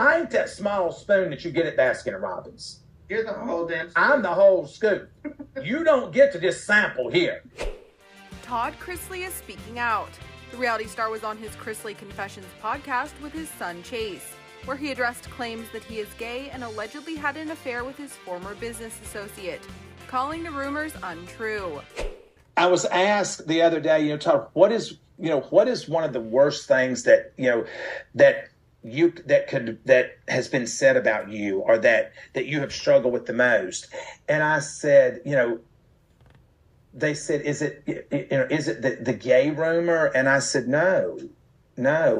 I ain't that small spoon that you get at Baskin Robbins. You're the whole damn scoop. I'm the whole scoop. You don't get to just sample here. Todd Chrisley is speaking out. The reality star was on his Chrisley Confessions podcast with his son Chase, where he addressed claims that he is gay and allegedly had an affair with his former business associate, calling the rumors untrue. I was asked the other day, Todd, what is one of the worst things that has been said about you, or that you have struggled with the most? And I said, they said, is it the gay rumor? And I said, no,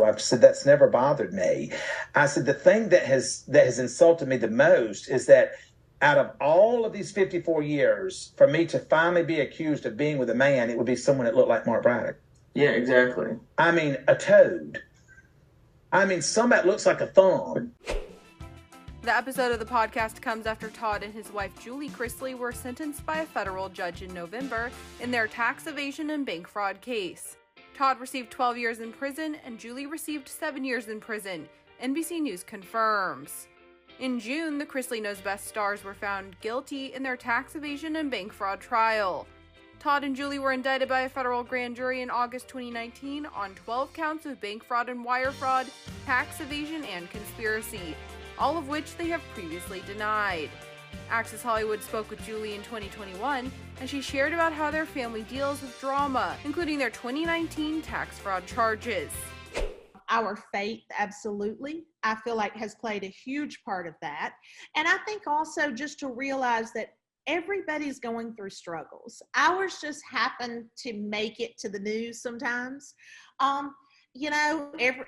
I've said that's never bothered me. I said, the thing that has insulted me the most is that out of all of these 54 years, for me to finally be accused of being with a man, it would be someone that looked like Mark Braddock. Yeah, exactly. I mean, a toad. I mean, somebody that looks like a thumb. The episode of the podcast comes after Todd and his wife Julie Chrisley were sentenced by a federal judge in November in their tax evasion and bank fraud case. Todd received 12 years in prison and Julie received 7 years in prison, NBC News confirms. In June, the Chrisley Knows Best stars were found guilty in their tax evasion and bank fraud trial. Todd and Julie were indicted by a federal grand jury in August 2019 on 12 counts of bank fraud and wire fraud, tax evasion, and conspiracy, all of which they have previously denied. Access Hollywood spoke with Julie in 2021, and she shared about how their family deals with drama, including their 2019 tax fraud charges. Our faith, absolutely, I feel like has played a huge part of that. And I think also just to realize that everybody's going through struggles. Ours just happen to make it to the news sometimes.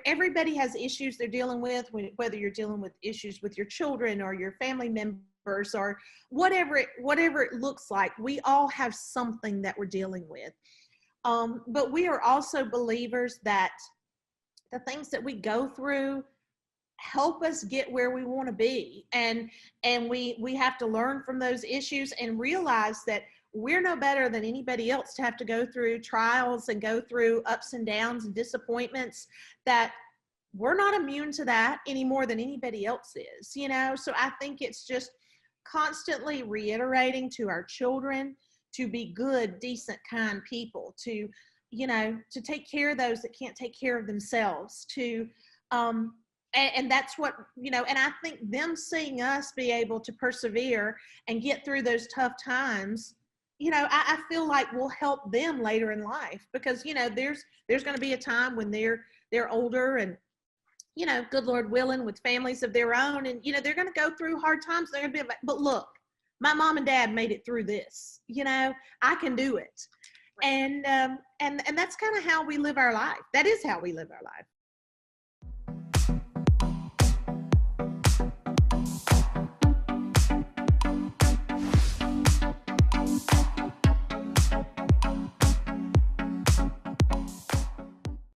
Everybody has issues they're dealing with, whether you're dealing with issues with your children or your family members or whatever it looks like. We all have something that we're dealing with. But we are also believers that the things that we go through help us get where we want to be. And we have to learn from those issues and realize that we're no better than anybody else to have to go through trials and go through ups and downs and disappointments, that we're not immune to that any more than anybody else is, So I think it's just constantly reiterating to our children to be good, decent, kind people, to take care of those that can't take care of themselves, and that's what, and I think them seeing us be able to persevere and get through those tough times, I feel like will help them later in life, because, there's going to be a time when they're older and, good Lord willing, with families of their own, and, they're going to go through hard times. They're going to be like, but look, my mom and dad made it through this, I can do it. And that's kind of how we live our life. That is how we live our life.